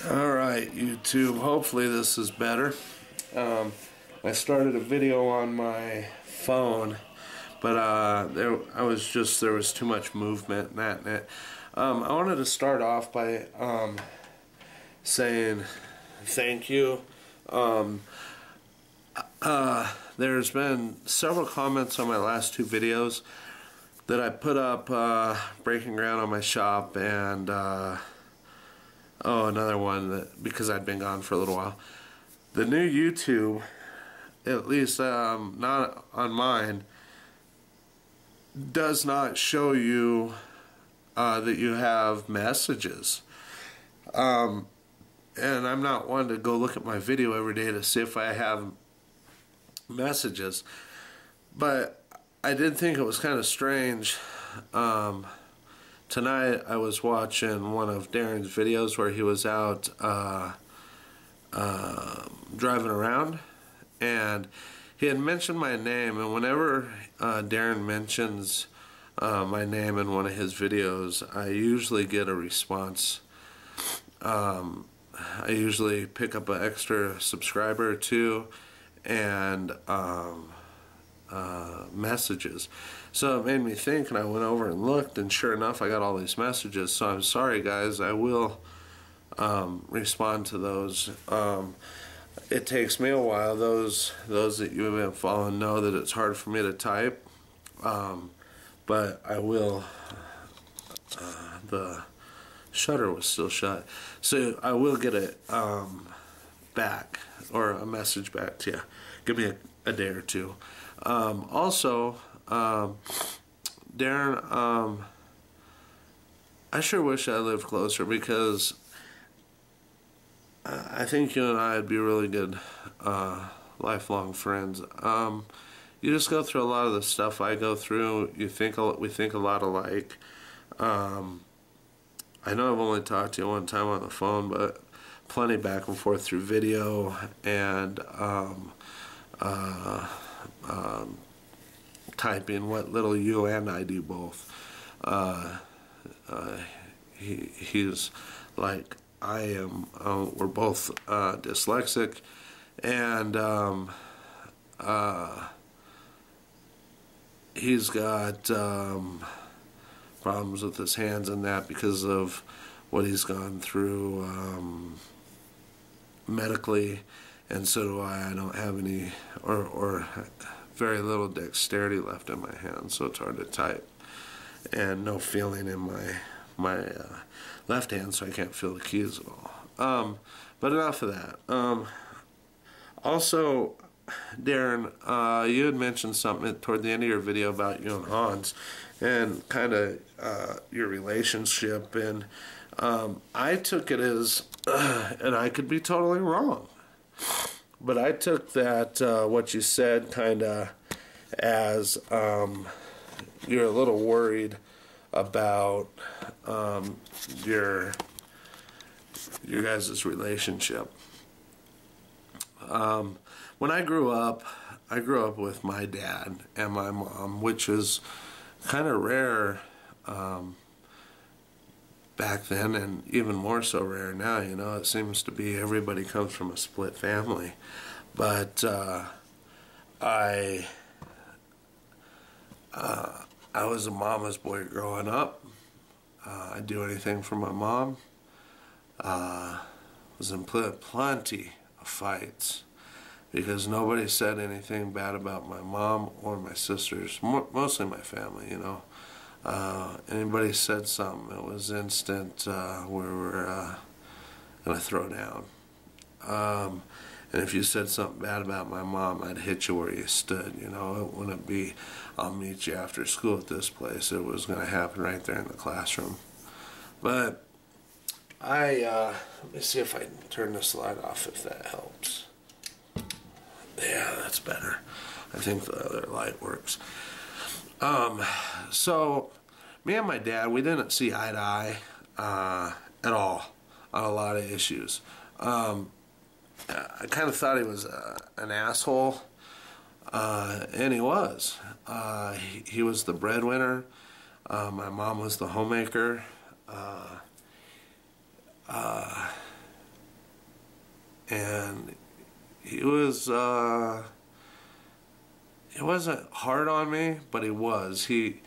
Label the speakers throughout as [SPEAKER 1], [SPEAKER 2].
[SPEAKER 1] Alright, YouTube, hopefully this is better. I started a video on my phone, but there was too much movement and that. I wanted to start off by saying thank you. There's been several comments on my last two videos that I put up, breaking ground on my shop, and another one that, because I'd been gone for a little while. The new YouTube, at least not on mine, does not show you that you have messages. And I'm not one to go look at my video every day to see if I have messages, but I did think it was kind of strange. Tonight I was watching one of Darren's videos where he was out driving around, and he had mentioned my name, and whenever Darren mentions my name in one of his videos, I usually get a response. I usually pick up an extra subscriber or two and messages. So it made me think, and I went over and looked, and sure enough I got all these messages. So I'm sorry guys, I will respond to those. It takes me a while. Those that you have been following know that it's hard for me to type, but I will. The shutter was still shut, so I will get it back, or a message back to you. Give me a day or two. Also, Darren, I sure wish I lived closer, because I think you and I would be really good lifelong friends. You just go through a lot of the stuff I go through. We think a lot alike. I know I've only talked to you one time on the phone, but plenty back and forth through video and typing, what little you and I do both. He's like I am. We're both dyslexic, and he's got problems with his hands and that because of what he's gone through medically, and so do I. I don't have any or very little dexterity left in my hands, so it's hard to type, and no feeling in my left hand, so I can't feel the keys at all. But enough of that. Also, Darren, you had mentioned something toward the end of your video about you and Hans, and kind of your relationship, and I took it as, and I could be totally wrong, but I took that, what you said, kind of as you're a little worried about your guys' relationship. When I grew up with my dad and my mom, which is kind of rare back then, and even more so rare now. You know, it seems to be everybody comes from a split family. But I was a mama's boy growing up. I'd do anything for my mom. Was in plenty of fights because nobody said anything bad about my mom or my sisters, mostly my family, you know. Anybody said something, it was instant, we were gonna throw down. And if you said something bad about my mom, I'd hit you where you stood, you know. It wouldn't be, I'll meet you after school at this place. It was gonna happen right there in the classroom. But let me see if I can turn this light off, if that helps. Yeah, that's better. I think the other light works. So me and my dad, we didn't see eye to eye at all on a lot of issues. I kind of thought he was an asshole, and he was. He was the breadwinner. My mom was the homemaker. and he was he wasn't hard on me, but he was. He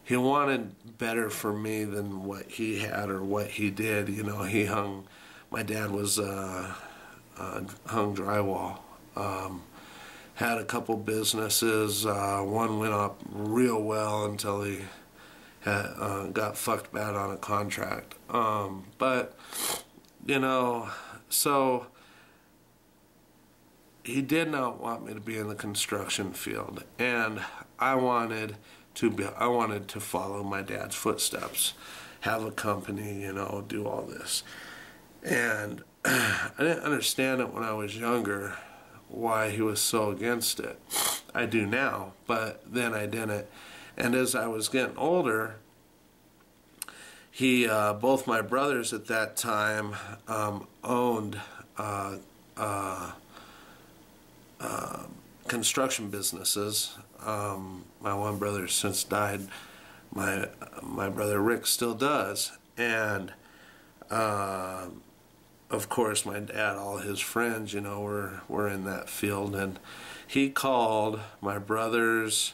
[SPEAKER 1] wanted better for me than what he had or what he did. You know, he hung. My dad was hung drywall. Had a couple businesses. One went up real well until he got fucked bad on a contract. But you know, so he did not want me to be in the construction field, and I wanted to follow my dad's footsteps, have a company, you know, do all this. And I didn't understand it when I was younger, why he was so against it. I do now, but then I didn't. And as I was getting older, both my brothers at that time owned construction businesses. My one brother has since died. My brother Rick still does, and of course my dad, all his friends, you know, were in that field, and he called my brothers,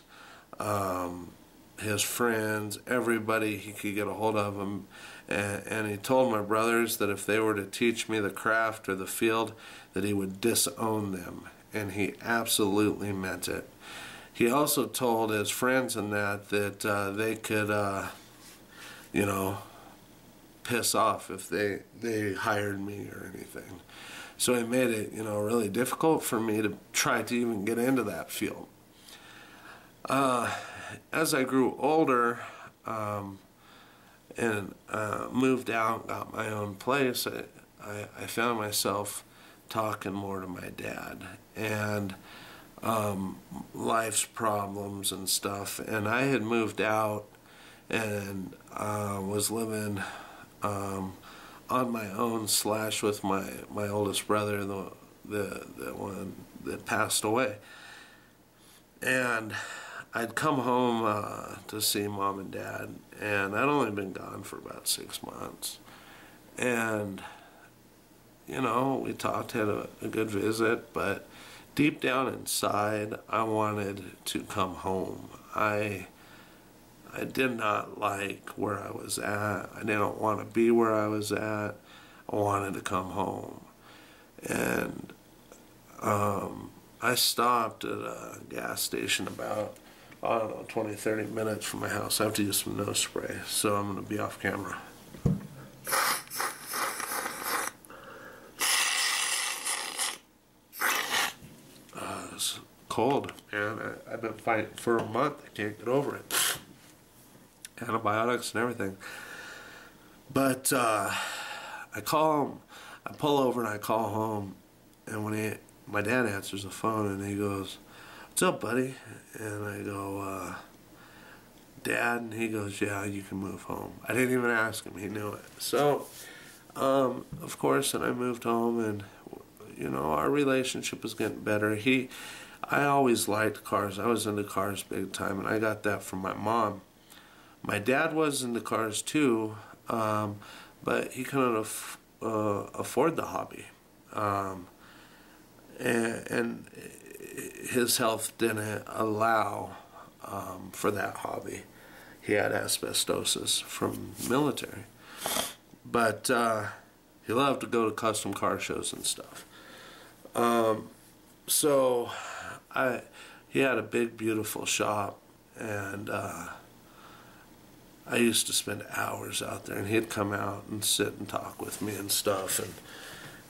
[SPEAKER 1] his friends, everybody he could get a hold of them, and he told my brothers that if they were to teach me the craft or the field, that he would disown them. And he absolutely meant it. He also told his friends in that they could, you know, piss off if they hired me or anything. So he made it, you know, really difficult for me to try to even get into that field. As I grew older and moved out, got my own place, I found myself talking more to my dad, and life's problems and stuff. And I had moved out and was living on my own / with my oldest brother, the one that passed away. And I'd come home to see Mom and Dad, and I'd only been gone for about 6 months. And you know, we talked, had a good visit, but deep down inside, I wanted to come home. I did not like where I was at. I didn't want to be where I was at. I wanted to come home. And I stopped at a gas station about, I don't know, 20, 30 minutes from my house. I have to use some nose spray, so I'm going to be off camera. Cold, and I've been fighting for a month. I can't get over it. Antibiotics and everything. But I call him, I pull over and I call home, and when my dad answers the phone and he goes, "What's up, buddy?" And I go, "Dad," and he goes, "Yeah, you can move home." I didn't even ask him, he knew it. So, of course, and I moved home, and you know, our relationship was getting better. I always liked cars. I was into cars big time, and I got that from my mom. My dad was into cars too, but he couldn't afford the hobby. And his health didn't allow for that hobby. He had asbestosis from military. But he loved to go to custom car shows and stuff. So he had a big, beautiful shop, and I used to spend hours out there, and he'd come out and sit and talk with me and stuff, and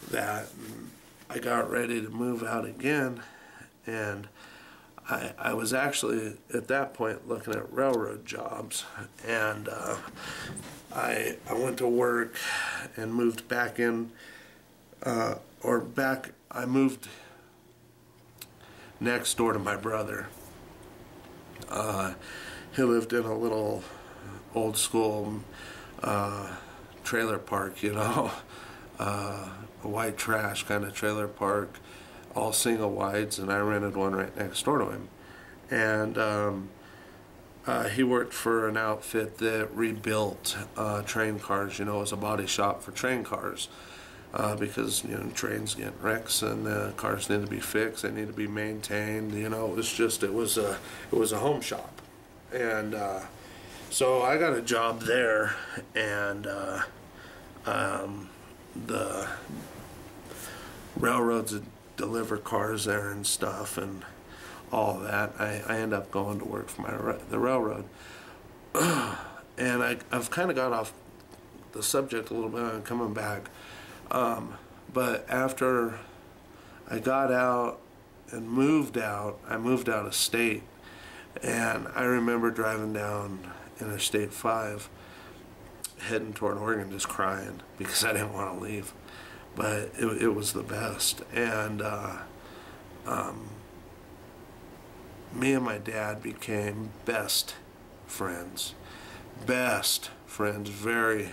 [SPEAKER 1] that. And I got ready to move out again, and I was actually at that point looking at railroad jobs, and I went to work and moved back in, I moved next door to my brother. He lived in a little old school trailer park, you know, a white trash kind of trailer park, all single wides, and I rented one right next door to him. And he worked for an outfit that rebuilt train cars, you know, it was a body shop for train cars. because trains get wrecks and the cars need to be fixed, they need to be maintained. It was a home shop, and so I got a job there, and the railroads would deliver cars there and stuff and all that. I end up going to work for the railroad. And I've kind of got off the subject a little bit. I'm coming back. But after I got out and moved out, I moved out of state. And I remember driving down Interstate 5, heading toward Oregon, just crying because I didn't want to leave. But it was the best. And me and my dad became best friends. Very,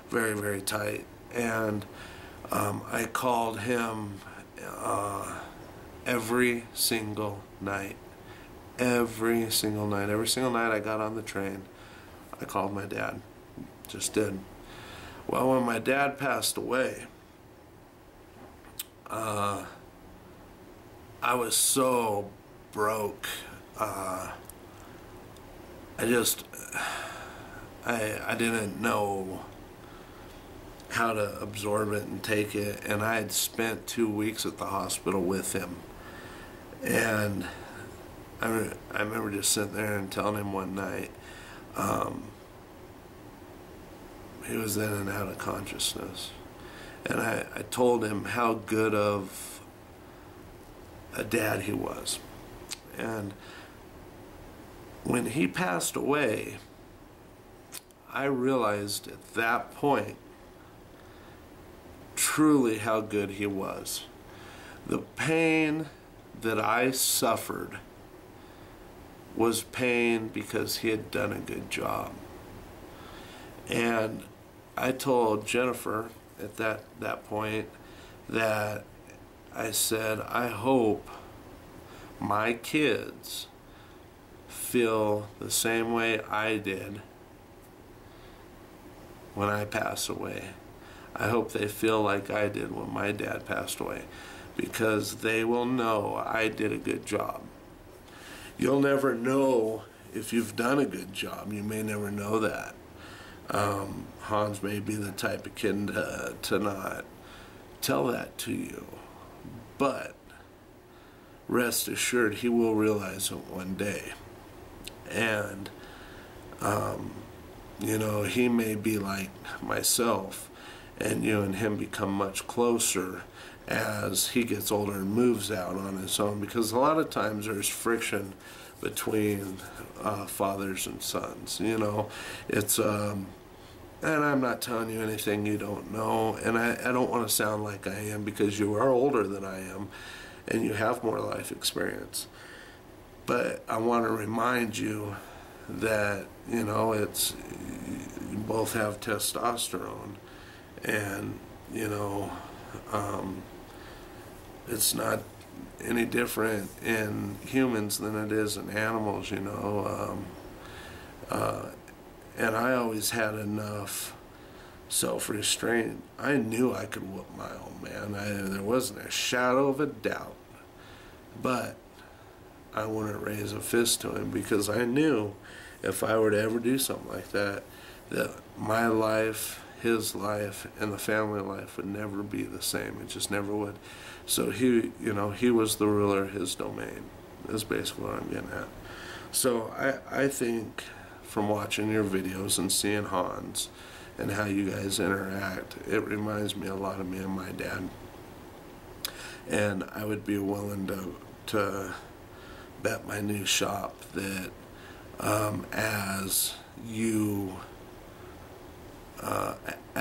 [SPEAKER 1] very, very tight. And I called him every single night. Every single night I got on the train, I called my dad. Just did. Well, when my dad passed away, I was so broke. I didn't know how to absorb it and take it, and I had spent 2 weeks at the hospital with him. And I remember just sitting there and telling him one night, he was in and out of consciousness, and I told him how good of a dad he was. And when he passed away, I realized at that point truly how good he was. The pain that I suffered was pain because he had done a good job. And I told Jennifer at that point that I said, I hope my kids feel the same way I did when I pass away. I hope they feel like I did when my dad passed away, because they will know I did a good job. You'll never know if you've done a good job. You may never know that. Hans may be the type of kid to not tell that to you, but rest assured he will realize it one day. And he may be like myself, and you and him become much closer as he gets older and moves out on his own, because a lot of times there's friction between fathers and sons. It's and I'm not telling you anything you don't know, and I don't want to sound like I am, because you are older than I am and you have more life experience. But I want to remind you that it's, you both have testosterone, and it's not any different in humans than it is in animals. And I always had enough self-restraint. I knew I could whoop my old man. There wasn't a shadow of a doubt. But I wouldn't raise a fist to him, because I knew if I were to ever do something like that, that my life, his life, and the family life would never be the same. It just never would. So he was the ruler of his domain. Is basically what I'm getting at. So I think from watching your videos and seeing Hans and how you guys interact, it reminds me a lot of me and my dad. And I would be willing to bet my new shop that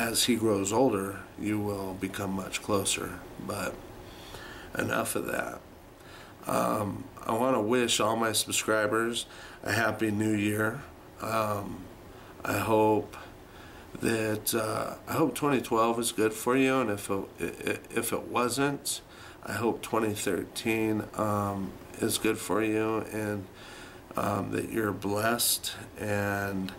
[SPEAKER 1] as he grows older, you will become much closer. But enough of that. I want to wish all my subscribers a happy new year. I hope that 2012 is good for you, and if it wasn't, I hope 2013 is good for you, and that you're blessed. And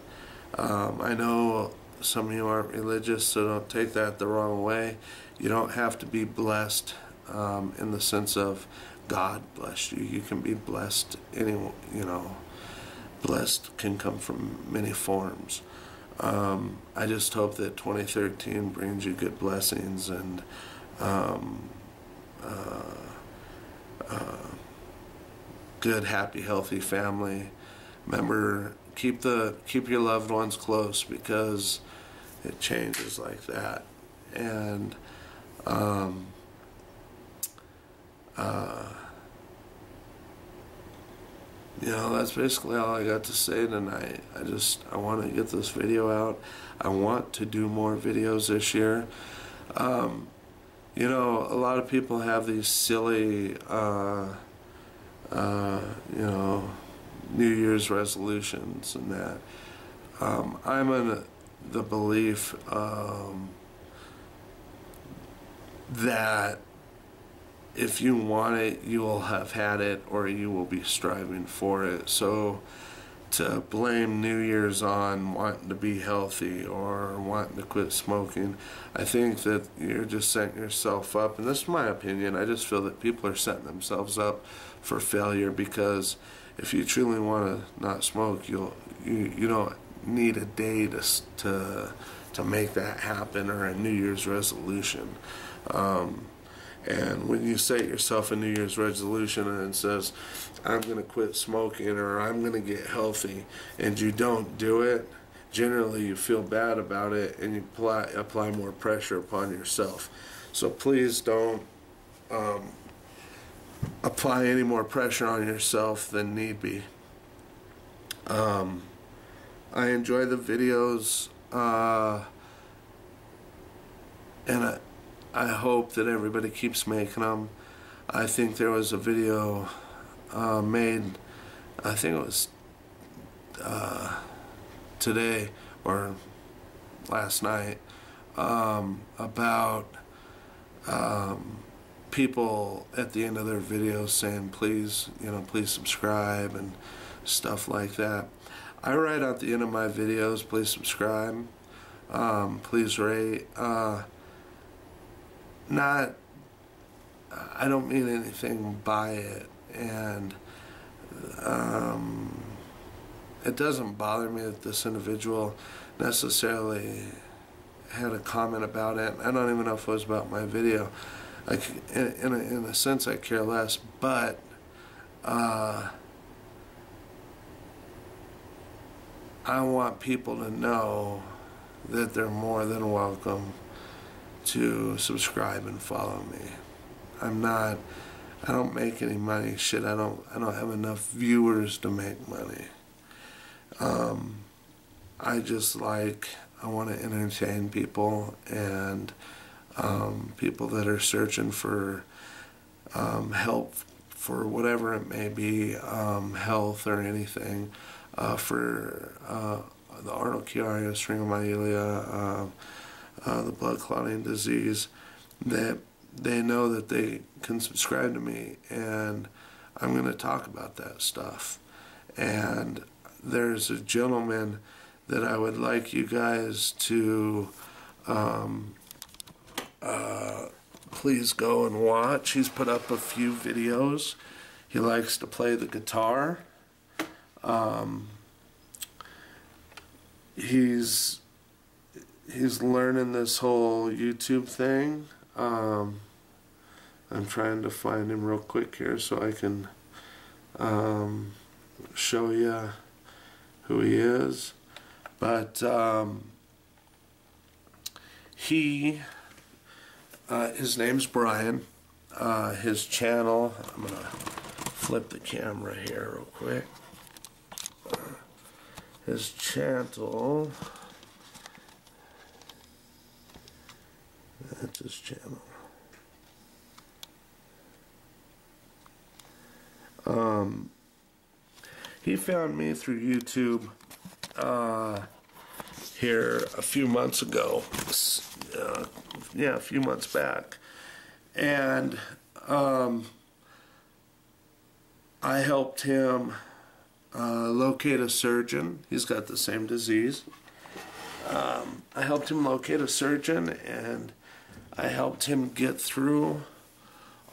[SPEAKER 1] I know some of you aren't religious, so don't take that the wrong way. You don't have to be blessed in the sense of God blessed you. You can be blessed blessed can come from many forms. I just hope that 2013 brings you good blessings and good, happy, healthy family. Remember, keep your loved ones close, because it changes like that. And that's basically all I got to say tonight. I want to get this video out. I want to do more videos this year. A lot of people have these silly, New Year's resolutions and that. I'm in the belief that if you want it, you will have had it, or you will be striving for it. So to blame New Year's on wanting to be healthy or wanting to quit smoking, I think that you're just setting yourself up, and this is my opinion, I just feel that people are setting themselves up for failure, because if you truly want to not smoke, you don't need a day to make that happen, or a New Year's resolution. And when you set yourself a New Year's resolution and it says, I'm going to quit smoking, or I'm going to get healthy, and you don't do it, generally you feel bad about it, and you apply more pressure upon yourself. So please don't apply any more pressure on yourself than need be. I enjoy the videos, and I hope that everybody keeps making them. I think there was a video made, I think it was today or last night, about people at the end of their videos saying, please subscribe and stuff like that. I write at the end of my videos, please subscribe, please rate. I don't mean anything by it, and it doesn't bother me that this individual necessarily had a comment about it. I don't even know if it was about my video. In a sense, I care less, but I want people to know that they're more than welcome to subscribe and follow me. I don't make any money. Shit, I don't have enough viewers to make money. I want to entertain people, and people that are searching for help for whatever it may be, health or anything, for the Arnold-Chiari, Syringomyelia, the blood clotting disease, that they know that they can subscribe to me, and I'm going to talk about that stuff. And there's a gentleman that I would like you guys to please go and watch. He's put up a few videos. He likes to play the guitar. He's learning this whole YouTube thing. I'm trying to find him real quick here so I can show you who he is. But his name's Brian. His channel, I'm gonna flip the camera here real quick. His channel, that's his channel. He found me through YouTube here a few months ago. A few months back. And I helped him locate a surgeon. He's got the same disease. I helped him locate a surgeon, and I helped him get through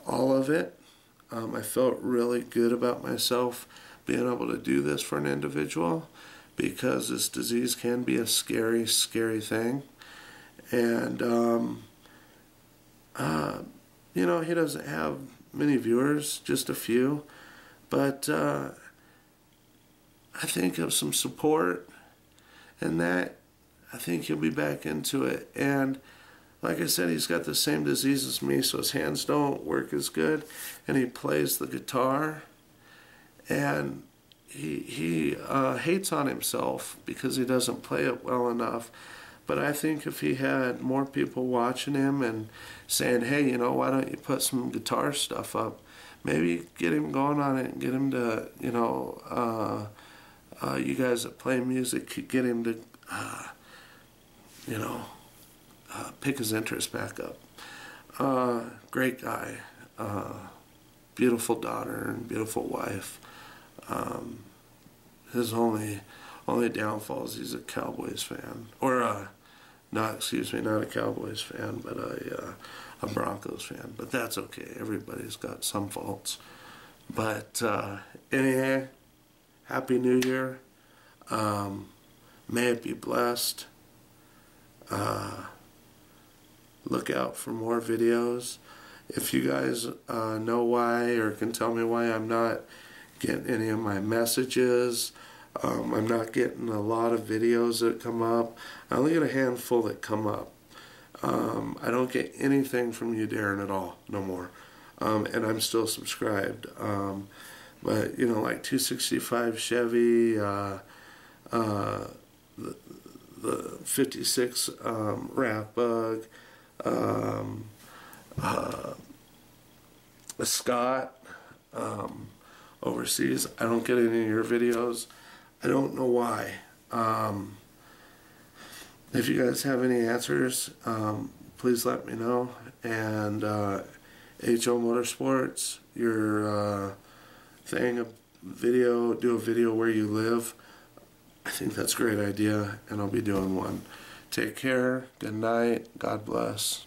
[SPEAKER 1] all of it. I felt really good about myself being able to do this for an individual, because this disease can be a scary, scary thing. And, you know, he doesn't have many viewers, just a few, but I think of some support and that, I think he'll be back into it. And like I said, he's got the same disease as me, so his hands don't work as good, and he plays the guitar, and he hates on himself because he doesn't play it well enough. But I think if he had more people watching him and saying, hey, you know, why don't you put some guitar stuff up, maybe get him going on it and get him to, you know, you guys that play music, get him to, you know, pick his interest back up. Great guy, beautiful daughter and beautiful wife. His only downfall is he's a Cowboys fan, or not a Cowboys fan, but a Broncos fan. But that's okay. Everybody's got some faults. But anyhow, Happy New Year. May it be blessed. Look out for more videos. If you guys know why, or can tell me why I'm not getting any of my messages, I'm not getting a lot of videos that come up. I only get a handful that come up. I don't get anything from you, Darren, at all, no more. And I'm still subscribed. But, you know, like 265 Chevy, the 56 Rat Bug, Scott, overseas. I don't get any of your videos. I don't know why. If you guys have any answers, please let me know. And HO Motorsports, your thing, do a video where you live. I think that's a great idea, and I'll be doing one. Take care. Good night. God bless.